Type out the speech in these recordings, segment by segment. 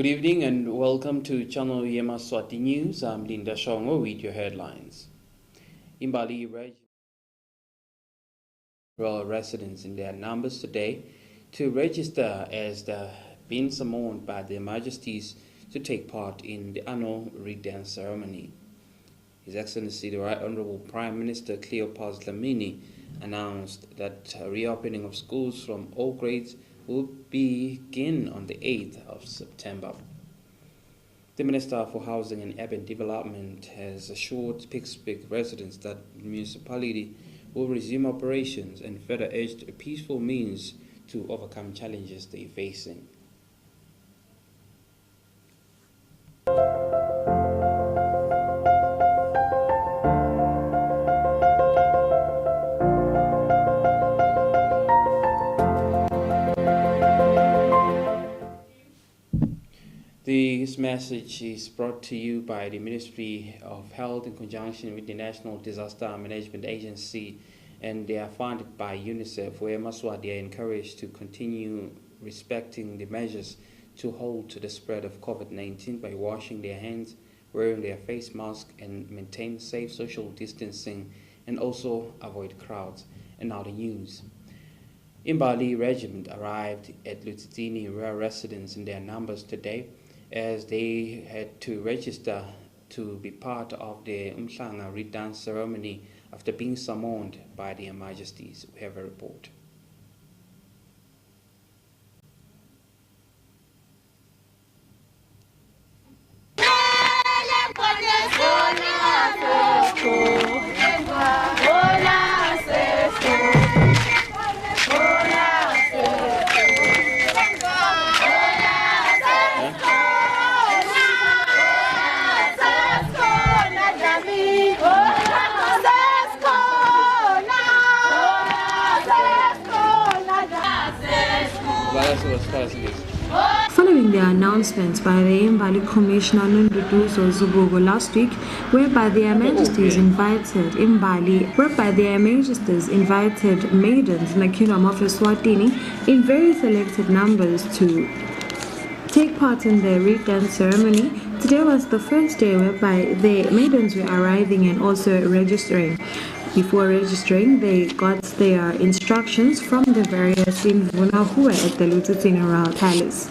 Good evening and welcome to Channel Yemaswati News. I'm Linda Shongo with your headlines. In Bali, royal residents in their numbers today to register as being summoned by their majesties to take part in the annual wreath dance ceremony. His Excellency the Right Honorable Prime Minister Cleopas Dlamini announced that reopening of schools from all grades will begin on the 8th of September. The Minister for Housing and Urban Development has assured Pittsburgh residents that the municipality will resume operations and further urged a peaceful means to overcome challenges they are facing. This message is brought to you by the Ministry of Health in conjunction with the National Disaster Management Agency, and they are funded by UNICEF, where Yemaswati are encouraged to continue respecting the measures to halt the spread of COVID-19 by washing their hands, wearing their face mask, and maintain safe social distancing, and also avoid crowds. And now the news. Imbali Regiment arrived at BULLETIN rural residents in their numbers today, as they had to register to be part of the Umhlanga wreath dance ceremony after being summoned by their majesties. We have a report. Following the announcements by the Imbali Commissioner Nunduduzo Zubogo last week, whereby their majesties invited maidens in the kingdom of ESWATINI in very selected numbers to take part in the wreath dance ceremony, today was the first day whereby the maidens were arriving and also registering. Before registering, they got their instructions from the various Indvuna who were at the BULLETIN Royal Palace.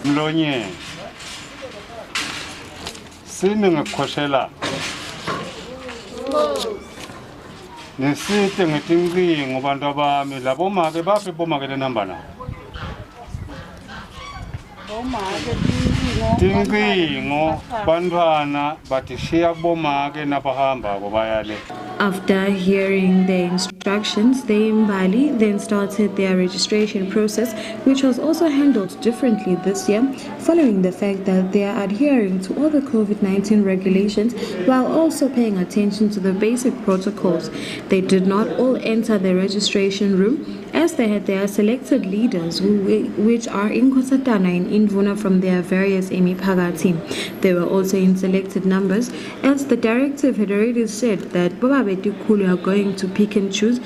After hearing the instructions, the Imbali then started their registration process, which was also handled differently this year, following the fact that they are adhering to all the COVID-19 regulations while also paying attention to the basic protocols. They did not all enter the registration room, as they had their selected leaders, which are in Kosatana and Indvuna from their various Emiphakathi. They were also in selected numbers, as the directive had already said that Bobabeti Kulu are going to pick and choose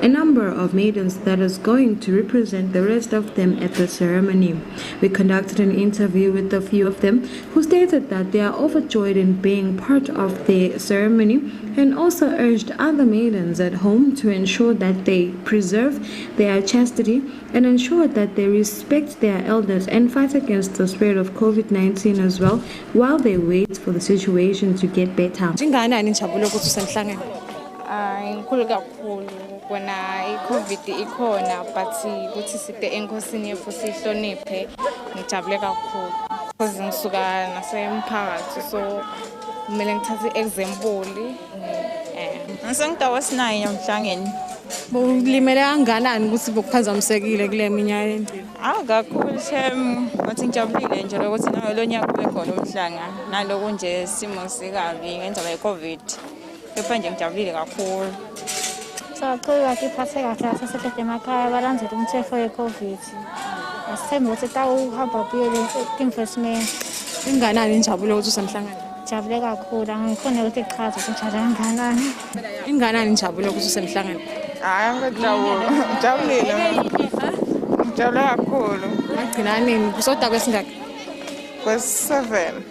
a number of maidens that is going to represent the rest of them at the ceremony. We conducted an interview with a few of them who stated that they are overjoyed in being part of the ceremony, and also urged other maidens at home to ensure that they preserve their chastity and ensure that they respect their elders and fight against the spread of COVID-19 as well, while they wait for the situation to get better. Inkulu kakhulu kona iCovid ikhona, but ukuthi site enkosini yethu sihloniphe, ngijabule kakhulu because ngisuka nasemphakathi, so kumele ngithathe example. Ngisengitawa sinayi emhlangeni. Bulimele kangakanani ukuthi bokuphazamisekile kule minyaka endlini? Kakhulu shem, wathi ngijabulile nje ukuthi lo nyaka kube khona umhlanga naloku nje simo sikabi ngendaba yeCovid. Kepha nje ngijabulile kakhulu. Sacela ngiphathe kahle sasebede emakhaya balandela umthetho weCovid. Asithembe ukuthi tawuhamba kuyele investment. Inganani injabulo ukuthi usemhlangano? Jabule kakhulu, angikhona ukuthi ichaza ukuthi kangakanani. Inganani injabulo ukuthi usemhlangano? Ngijabulile. Ngijabule kakhulu. Agcina nini? Kusoda kwesingaki? was 7.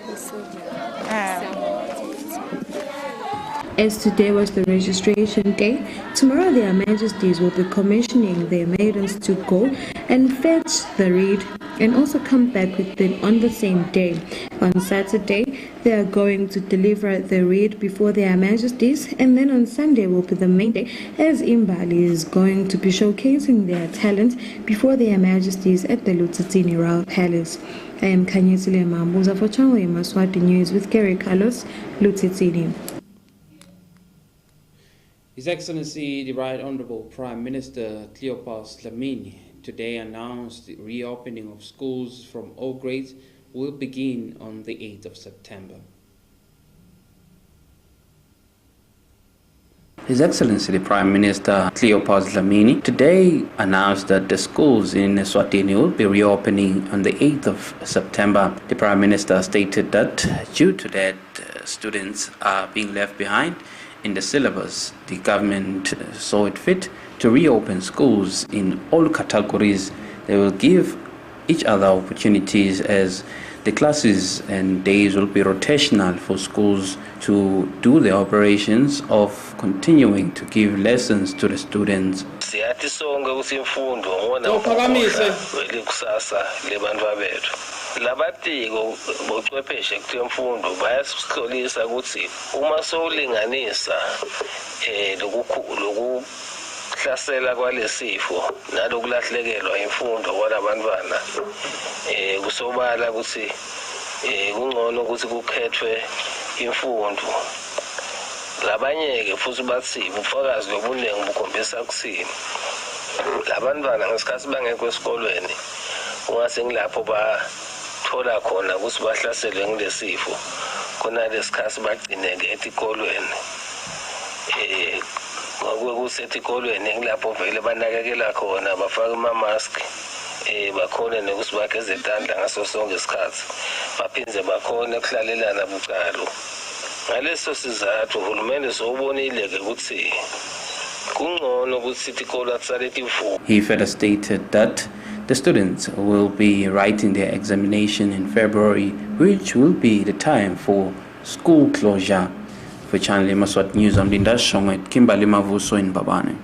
As today was the registration day, tomorrow their majesties will be commissioning their maidens to go and fetch the reed and also come back with them on the same day. On Saturday, they are going to deliver the reed before their majesties, and then on Sunday will be the main day as Imbali is going to be showcasing their talent before their majesties at the BULLETIN Royal Palace. I am Kanyesile Mambuza for Channel Yemaswati News with Gary Carlos, BULLETIN. His Excellency, the Right Honorable Prime Minister Cleopas Dlamini today announced the reopening of schools from all grades will begin on the 8th of September. His Excellency, the Prime Minister Cleopas Dlamini today announced that the schools in Eswatini will be reopening on the 8th of September. The Prime Minister stated that due to that, students are being left behind in the syllabus. The government saw it fit to reopen schools in all categories. They will give each other opportunities as the classes and days will be rotational for schools to do the operations of continuing to give lessons to the students. Labatiko bochwepheshe kutemfundo bayasihlolisa ukuthi uma sowulinganisa lokuhlasela kwalesifo nalokulahlekelwa imfundo kwalabantwana kusobala ukuthi kungcono ukuthi kukhethwe imfundo. Labanye ke futhi bathi ubufakazi lobuningi bukhombisa ukuthini labantwana ngesikhathi bangekho esikolweni ungase ngilapho thola khona ukuthi bahlaselwe ngilesifo khona lesikhathi bagcineke etikolweni ngokusetikolweni ngilapho vele banakekela khona bafaka ama-mask bakhona nokuthi bageze izandla ngaso sonke isikhathi baphindze bakhona ukuhlalelana bucalo. Ngaleso sizathu uhulumeni sowubonile ke ukuthi kungcono ukuthi isikole akusale tivuka. He further stated that the students will be writing their examination in February, which will be the time for school closure. For Channel Yemaswati News, I'm Linda Shong at Kimberley Mavuso in Babane.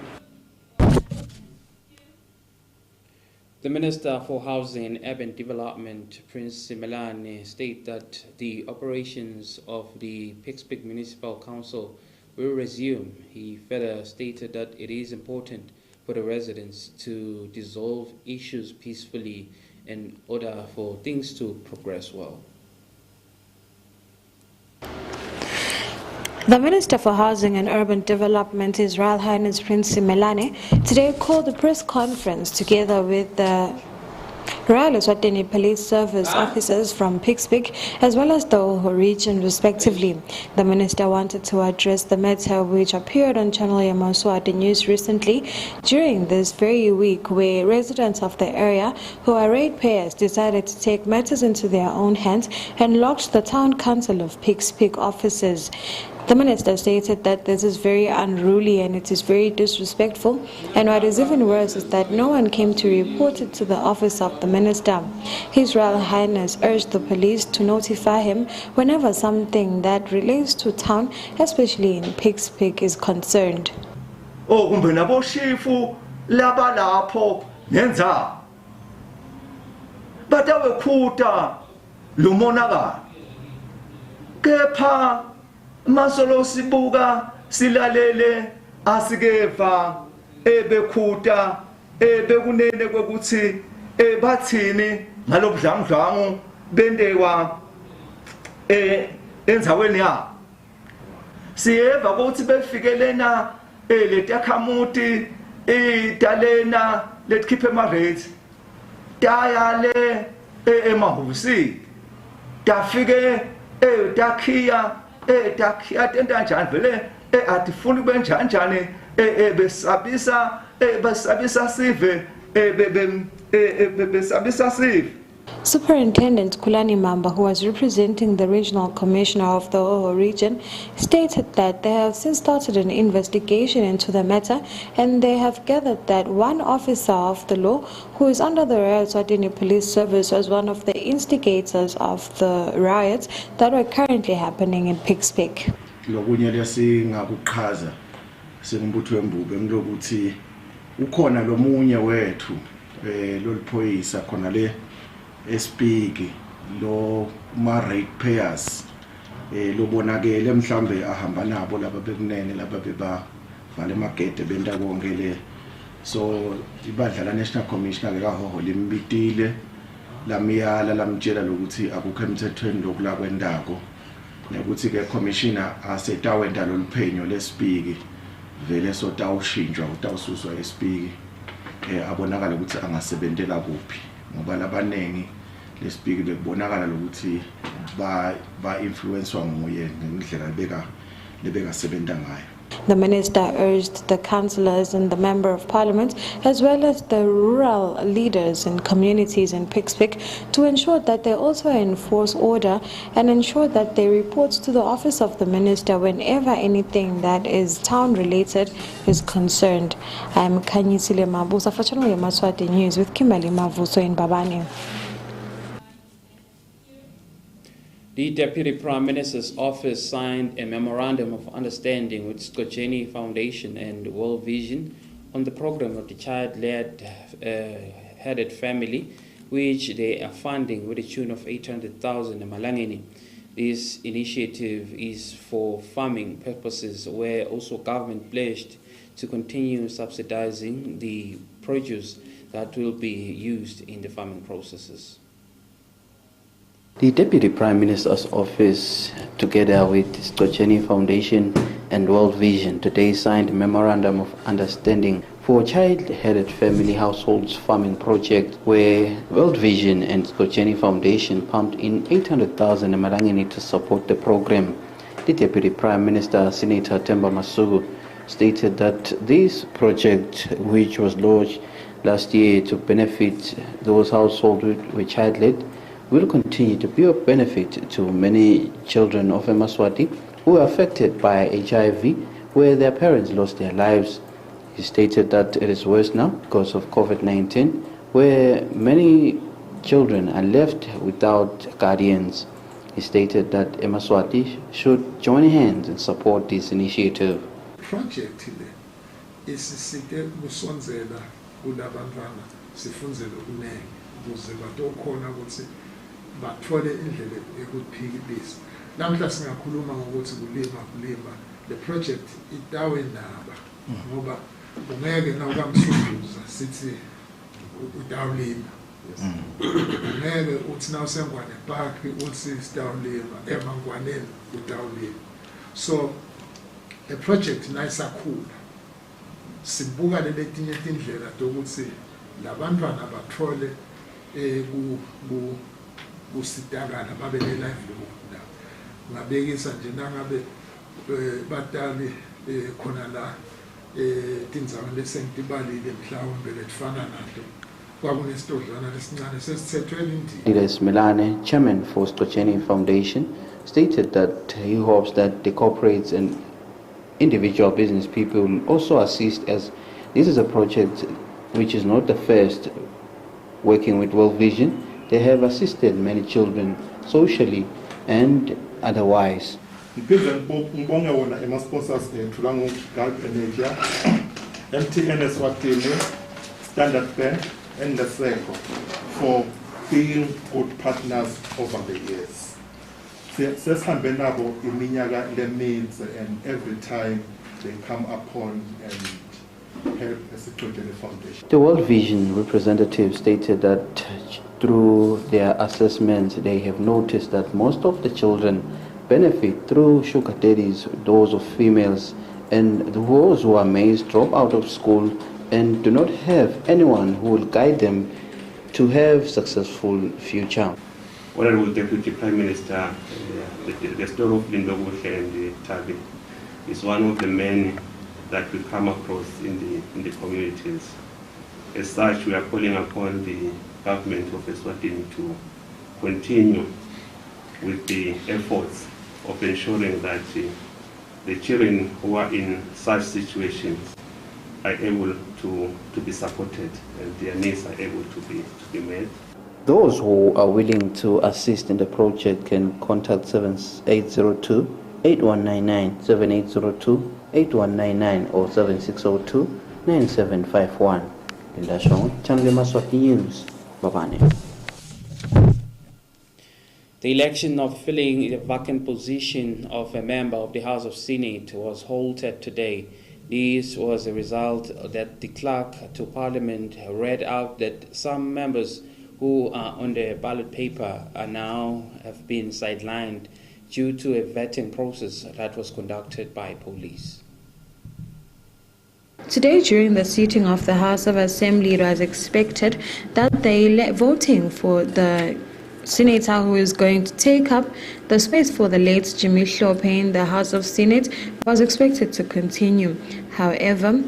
The Minister for Housing and Urban Development, Prince Simelane, stated that the operations of the Pikspik Municipal Council will resume. He further stated that it is important for the residents to dissolve issues peacefully in order for things to progress well. The Minister for Housing and Urban Development, His Royal Highness Prince Simelane, today called a press conference together with the Royal ESWATINI Police Service officers from Pikspik as well as the Oho region respectively. The minister wanted to address the matter which appeared on Channel Yemaswati News recently during this very week, where residents of the area who are ratepayers decided to take matters into their own hands and locked the town council of Pikspik offices. The minister stated that this is very unruly and it is very disrespectful, and what is even worse is that no one came to report it to the office of the minister. His Royal Highness urged the police to notify him whenever something that relates to town, especially in Pikspik, is concerned. Masolo sibuka silalele asikeva ebekhuta ebekunene kwekuthi bathini ngalobudlangudlangu bendewa enzaweni ya siyeva ukuthi befikelena letakhamuti idalena letkhiphe ma-rates tayale emahusi tafike takhiya takhiya tenta njani vele atifuni kube njani besabisa sive besabisa sive Superintendent Kulani Mamba, who was representing the regional commissioner of the Oho region, stated that they have since started an investigation into the matter and they have gathered that one officer of the law who is under the Yemaswati police service was one of the instigators of the riots that were currently happening in Pikspik. Lokunye lesingakuqhaza sengumbutho wembube ngilokuthi ukhona lomunye wethu loliphoyisa khona le espiki lo ma ratepayers lobonakele mhlambe ahamba nabo laba bekunene laba beba vale magede benta konke le so ibandla la National Commissioner ke kahoho limbitile lamiyala lamtshela lokuthi akukho emthethweni lokula kwendako nokuthi ke commissioner asetawenda loluphenyo lesipiki vele sotawushintshwa utawususwa esipiki abonakala ukuthi angasebentela kuphi ngoba labanengi lesipiki bekubonakala lokuthi ba influencewa nguye ngendlela lebeka sebenta ngayo. The minister urged the councillors and the member of parliament, as well as the rural leaders and communities in Pikspik, to ensure that they also enforce order and ensure that they report to the office of the minister whenever anything that is town-related is concerned. I am Kanyisile Mabusa for Channel Yemaswati News with Kimberly Mavuso in Babani. The Deputy Prime Minister's office signed a memorandum of understanding with Skocheni Foundation and World Vision on the program of the child-led headed family, which they are funding with a tune of 800,000 Malangeni. This initiative is for farming purposes, where also government pledged to continue subsidizing the produce that will be used in the farming processes. The Deputy Prime Minister's office, together with Skocheni Foundation and World Vision, today signed a memorandum of understanding for child-headed family households farming project, where World Vision and Skocheni Foundation pumped in 800,000 Malangeni to support the program. The Deputy Prime Minister, Senator Temba Masuku, stated that this project, which was launched last year to benefit those households with child-led, will continue to be of benefit to many children of Yemaswati who are affected by HIV, where their parents lost their lives. He stated that it is worse now because of COVID-19, where many children are left without guardians. He stated that Yemaswati should join hands and support this initiative. Project isisite kusonzela kulabantwana sifunzele kunene ukuze batokhona ukuthi bathole indlela ekuphikisa. Namhla singakhuluma ngokuthi kulima the project itawendaba ngoba ungeke na ukamsunduza sithi utawulima. Ungeke uthi na usengwane park uthi sitawulima emangwaneni utawulima. So the project nayisakhula sibuka letinye indlela ukuthi labantwana bathole kusitakala babe ne life lokudala ngabekisa nje nangabe batali khona la tindzawo lesengitibalile mhlawumbe letifana nato kwakunesitodlwana lesincane sesithethweni indini. Leaders Milane, chairman for Skocheni Foundation, stated that he hopes that the corporates and individual business people will also assist, as this is a project which is not the first. Working with World Vision, they have assisted many children socially and otherwise. Ngibonge wona ema-sponsors ethu la Gulf Energy, MTN ESWATINI, Standard Bank and Leseko for being good partners over the years. Sesihambe nabo iminyaka lemidze, and every time they come upon and help the foundation. The World Vision representative stated that through their assessments, they have noticed that most of the children benefit through sugar daddies, those of females, and those who are males drop out of school and do not have anyone who will guide them to have successful future. Honorable Deputy Prime Minister, the story of Lindogushe and Tabi is one of the many that we come across in the communities. As such, we are calling upon the government of Eswatini to continue with the efforts of ensuring that the children who are in such situations are able to be supported and their needs are able to be met. Those who are willing to assist in the project can contact 7802-8199, 7802-8199 or 7602-9751. Linda Shong, Channel Yemaswati News, Babane. The election of filling the vacant position of a member of the House of Senate was halted today. This was a result that the clerk to Parliament read out that some members who are on the ballot paper are now have been sidelined due to a vetting process that was conducted by police. Today, during the sitting of the House of Assembly, it was expected that the voting for the senator who is going to take up the space for the late Jimmy Hlope in the House of Senate was expected to continue. However,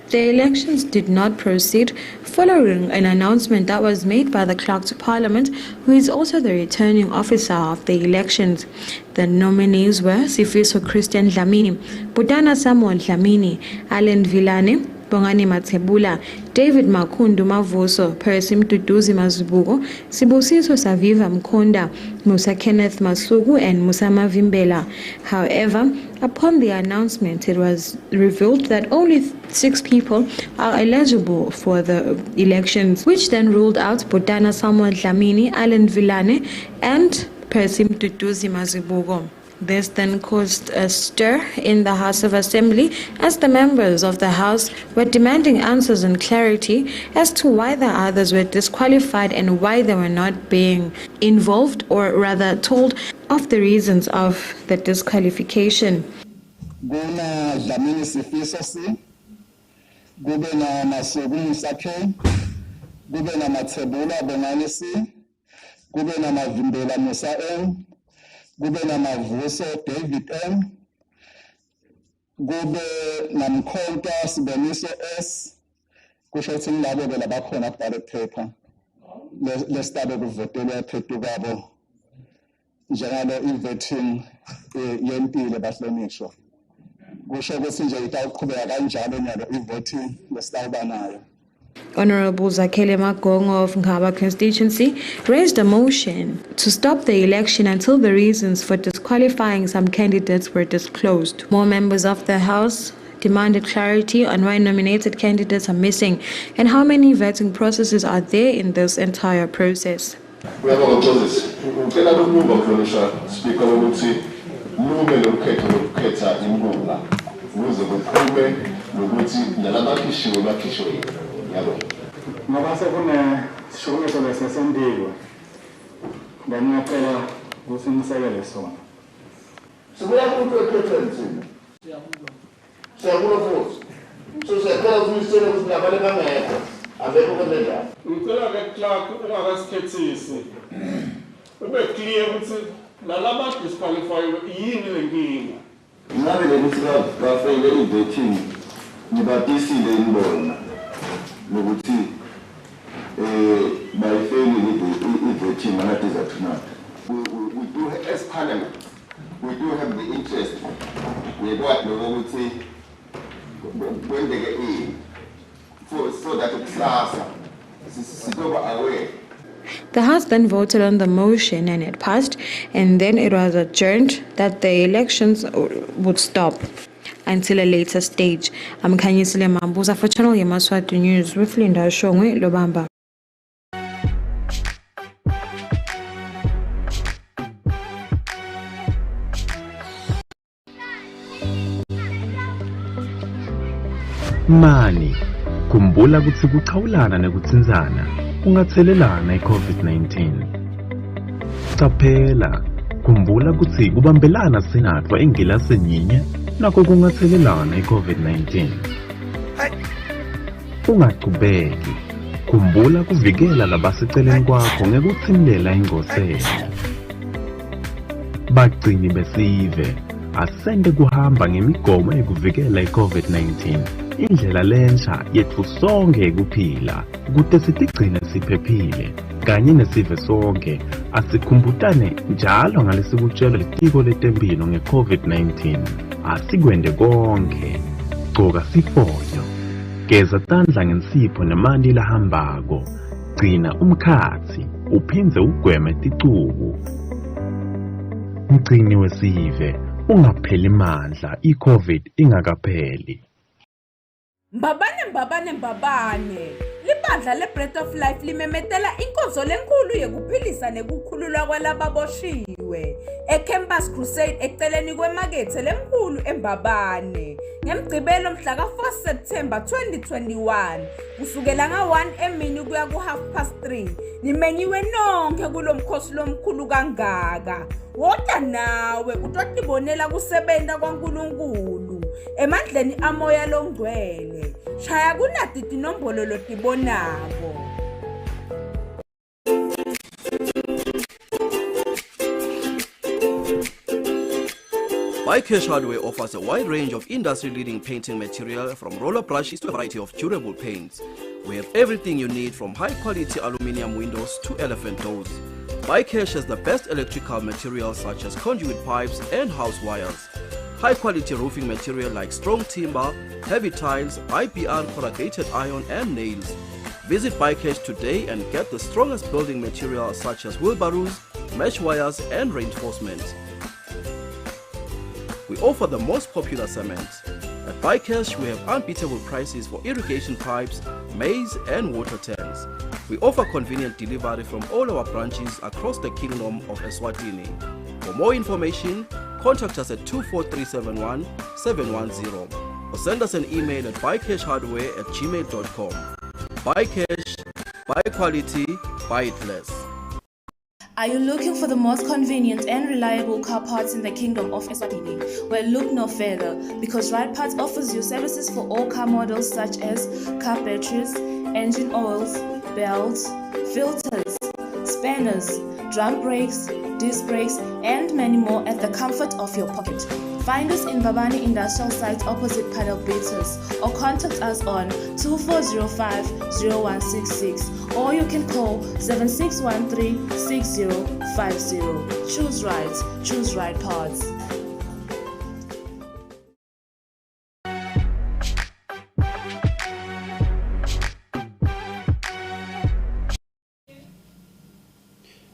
the elections did not proceed following an announcement that was made by the Clerk to Parliament, who is also the returning officer of the elections. The nominees were Sifiso Christian Dlamini, Budana Samuel Dlamini, Allen Villane, Bongani Matebula, David Makundu Mavuso, Percy Mduduzi Mazubugo, Sibusiso Saviva Mkonda, Musa Kenneth Masugu, and Musa Mavimbela. However, upon the announcement, it was revealed that only 6 people are eligible for the elections, which then ruled out Budana Samuel Dlamini, Allen Villane, and Percy Mduduzi Mazubugo. This then caused a stir in the House of Assembly as the members of the House were demanding answers and clarity as to why the others were disqualified and why they were not being involved, or rather told of the reasons of the disqualification. Kube namavuso David M, kube namkhonto Siboniso S, kusho ukuthi ngilabo belabakhona ku ballot paper lesitabe kuvotelwa phethu kwabo njengalo i-vetting yempilo bahlonishwa. Kusho ukuthi nje itawuqhubeka kanjalo nyalo i-voting lesitawuba nayo. Honorable Zakele Magongo of Ngaba constituency raised a motion to stop the election until the reasons for disqualifying some candidates were disclosed. More members of the House demanded clarity on why nominated candidates are missing and how many vetting processes are there in this entire process. We have our process. Speaker ngoba sekune sishukumiso lesesendilwe ngiyacela ukuthi nisekele sona. Sibuya kumuntu epreference. Siyabona futhi. So siyacela ukuthi ukuthi nabale bangekho. Abekho kwenza. Ngicela ke clerk ungakasikhathisi. Ube clear ukuthi nalaba disqualify yini lenkinga. Ngabe lekuthi bafeyile i-vetting nibatisile inibona nokuthi by failing i-vetting angadizathu not. We do, as Parliament, we do have the interest with what nokuthi kwendeke so that kusasa sizoba aware. The House then voted on the motion and it passed, and then it was adjourned that the elections would stop until a later stage. I'm Kanyisile Mambuza for Channel Yemaswati News with Linda Shongwe Lobamba. Mani, kumbula kutsi kuchawulana nekutsinzana kungathelelana i-COVID-19. Qaphela, kumbula kutsi kubambelana sinatfwa engilasini yinye nako kungathelelana i-COVID-19. Ungaqhubeki, kumbula kuvikela labaseceleni kwakho ngekutsimlela ingosela. Bagcini besive asende kuhamba ngemigomo ekuvikela i-COVID-19. indlela lensha yetfu sonke kuphila kute sitigcine siphephile kanye nesive sonke asikhumbutane njalo ngalesikutshelwa litiko letemphilo nge-COVID-19 asikwende konke gcoka sifonyo geza tandla ngensipho nemanti lahambako gcina umkhatsi uphindze ugweme ticubu mgcini wesive ungapheli mandla i-COVID ingakapheli. Mbabane libandla le-Breath of Life limemetela inkonzo lenkulu yekuphilisa nekukhululwa kwalababoshiwe eCampus Crusade eceleni kwemakethe lemkhulu eMbabane ngemgcibelo mhla ka-4 September 2021 kusukela nga-1 emini kuya ku-3:30 nimenyiwe nonke kulo mkhosi lomkhulu kangaka. Woda nawe utotibonela kusebenta kwaNkulunkulu emandleni amoya longcwele. Shaya kunati tinombolo lotibonako. BuyCash Hardware offers a wide range of industry-leading painting material from roller brushes to a variety of durable paints. We have everything you need from high-quality aluminium windows to elephant doors. BuyCash has the best electrical materials such as conduit pipes and house wires. High-quality roofing material like strong timber, heavy tiles, IPR corrugated iron and nails. Visit BuyCash today and get the strongest building materials such as wheelbarrows, mesh wires and reinforcements. We offer the most popular cement. At BuyCash, we have unbeatable prices for irrigation pipes, maize and water tanks. We offer convenient delivery from all our branches across the Kingdom of Eswatini. For more information, contact us at 24371 710 or send us an email at buycashhardware@gmail.com. BuyCash, buy quality, buy it less. Are you looking for the most convenient and reliable car parts in the Kingdom of Eswatini? Well, look no further, because Right Parts offers you services for all car models such as car batteries, engine oils, belts, filters, spanners, drum brakes, disc brakes, and many more at the comfort of your pocket. Find us in Babani Industrial Site opposite Panel Beaters, or contact us on 2405-0166, or you can call 7613-6050. Choose right parts.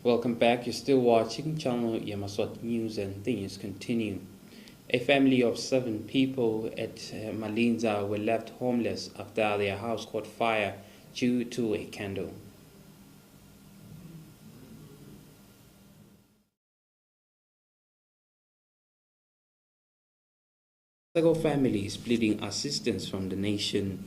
Welcome back. You're still watching channel Yemaswati News, and things continue. A family of 7 people at Malinza were left homeless after their house caught fire due to a candle. Several families pleading assistance from the nation,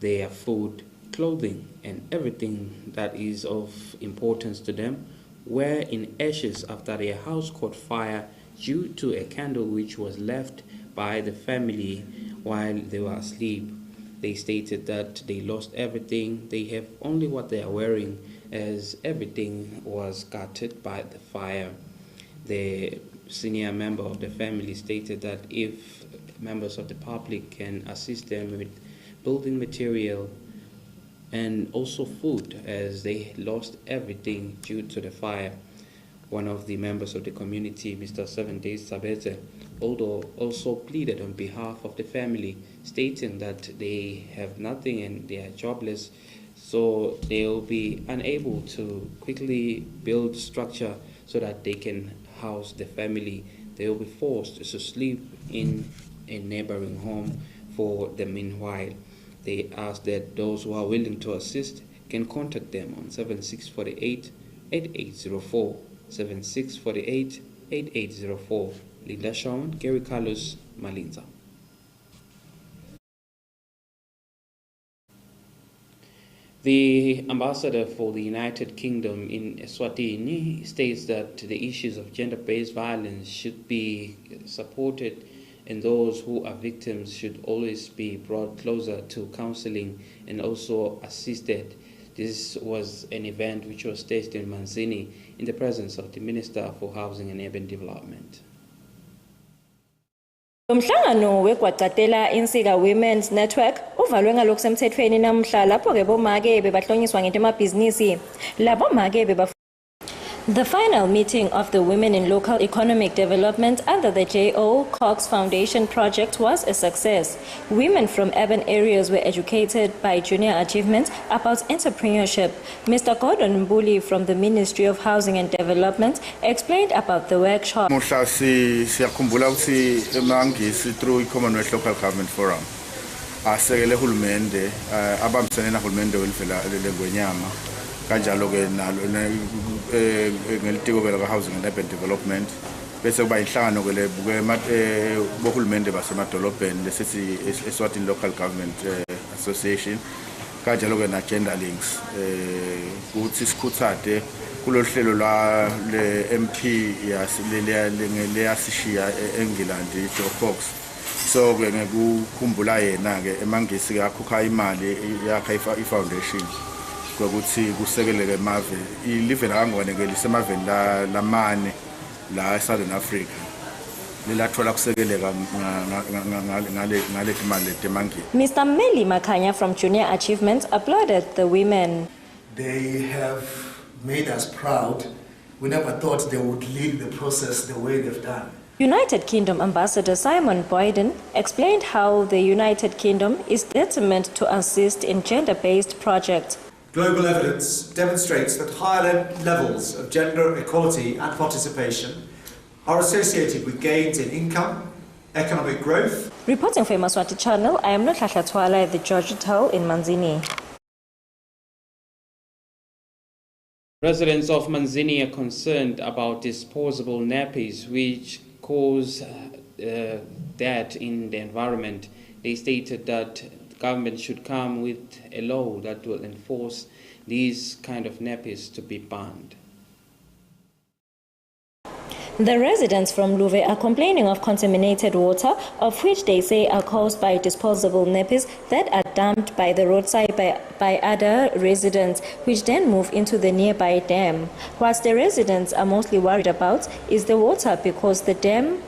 their food, clothing, and everything that is of importance to them were in ashes after their house caught fire due to a candle which was left by the family while they were asleep. They stated that they lost everything. They have only what they are wearing, as everything was gutted by the fire. The senior member of the family stated that if members of the public can assist them with building material and also food, as they lost everything due to the fire. One of the members of the community, Mr. 7 Days Sabete, also pleaded on behalf of the family, stating that they have nothing and they are jobless, so they will be unable to quickly build structure so that they can house the family. They will be forced to sleep in a neighboring home for the meanwhile. They ask that those who are willing to assist can contact them on 7648-8804, 7648-8804. Linda Shawn, Gary Carlos, Malinza. The ambassador for the United Kingdom in Eswatini states that the issues of gender-based violence should be supported, and those who are victims should always be brought closer to counseling and also assisted. This was an event which was staged in Manzini in the presence of the Minister for Housing and Urban Development. Umhlangano weGwaqatela Insika Women's Network uvalwe ngalokusemthethweni namhla lapho-ke bomake bebahlonyiswa ngento emabhizinisi labomake The final meeting of the Women in Local Economic Development under the J.O. Cox Foundation project was a success. Women from urban areas were educated by Junior Achievement about entrepreneurship. Mr. Gordon Mbuli from the Ministry of Housing and Development explained about the workshop. Siyakhumbula ukuthi emangisi through Commonwealth Local Government Forum asekele hulumende abambisene na hulumende welivela lengwenyama kanjalo ke nalo ngelitiko ka housing and urban development bese kuba inhlangano ke lebuke bohulumende basemadolobheni lesithi ESWATINI Local Government Association kanjalo ke na gender links ukuthi sikhuthade kulolu hlelo la le MP yasishiya eNgilandi Joe Cox so ke ngekukhumbula yena ke emangisi yakhokha imali yakha ifoundation ukuthi kusekeleke emave ilive la kangwane lisemaveni lamane la eSouthern Africa lilathola kusekeleka ngale imali letemangi. Mr. Meli Makanya from Junior Achievement applauded the women. They have made us proud. We never thought they would lead the process the way they've done. United Kingdom Ambassador Simon Boyden explained how the United Kingdom is determined to assist in gender-based projects. Global evidence demonstrates that higher levels of gender equality and participation are associated with gains in income, economic growth. Reporting for Yemaswati Channel, I am Notlasha Twala at the George Hotel in Manzini. Residents of Manzini are concerned about disposable nappies which cause that in the environment. They stated that the government should come with a law that will enforce these kind of nappies to be banned. The residents from Luve are complaining of contaminated water, of which they say are caused by disposable nappies that are dumped by the roadside by other residents, which then move into the nearby dam. What the residents are mostly worried about is the water, because the dam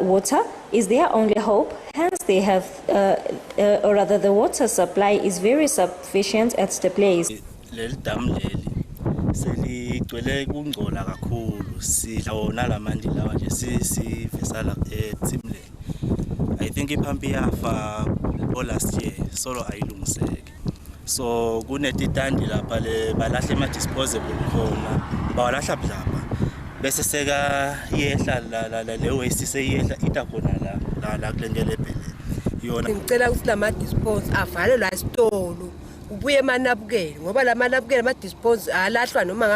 water is their only hope. Hence, they have, or rather, the water supply is very sufficient at the place. Seligcwele kungcola kakhulu sidla wona lamandi lawa nje sivesala eThimle. I think iphampi yafa last year solo ayilungiseke. So kunetitandi lapha le balahle ama disposable khona bawalahla blapha bese seka yehla le waste seyehla ita khona la kulengele phela yona. Ngicela ukuthi lama dispose avalelwe esitolo ubuye emanabukeni ngoba la manabukeni ama dispose alahlwa noma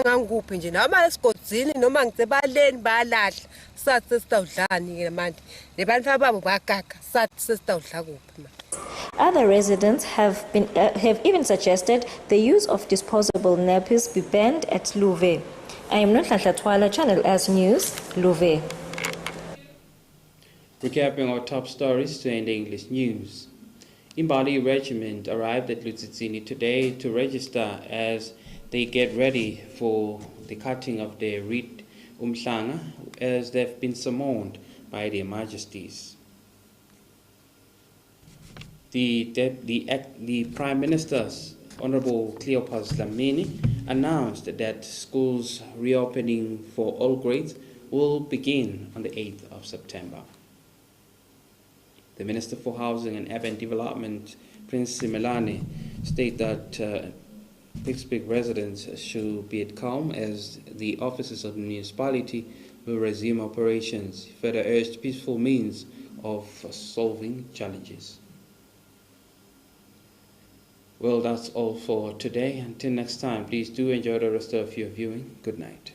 ngangikuphi nje noma esigodzini noma ngisebaleni bayalahla sathi sesitawudlani ke manje lebantu ababo bagaka sathi sesitawudla kuphi. Other residents have even suggested the use of disposable nappies be banned at Luve. I am Notlasha Twala, Channel S News, Luve. Recapping our top stories to end the English news. Imbali Regiment arrived at Lutsitsini today to register as they get ready for the cutting of their Rit Umhlanga as they've been summoned by their majesties. The Prime Minister's Honorable Cleopas Dlamini announced that schools reopening for all grades will begin on the 8th of September. The Minister for Housing and Urban Development, Prince Simelane, stated that Pittsburgh residents should be at calm as the offices of the municipality will resume operations. He further urged peaceful means of solving challenges. Well, that's all for today. Until next time, please do enjoy the rest of your viewing. Good night.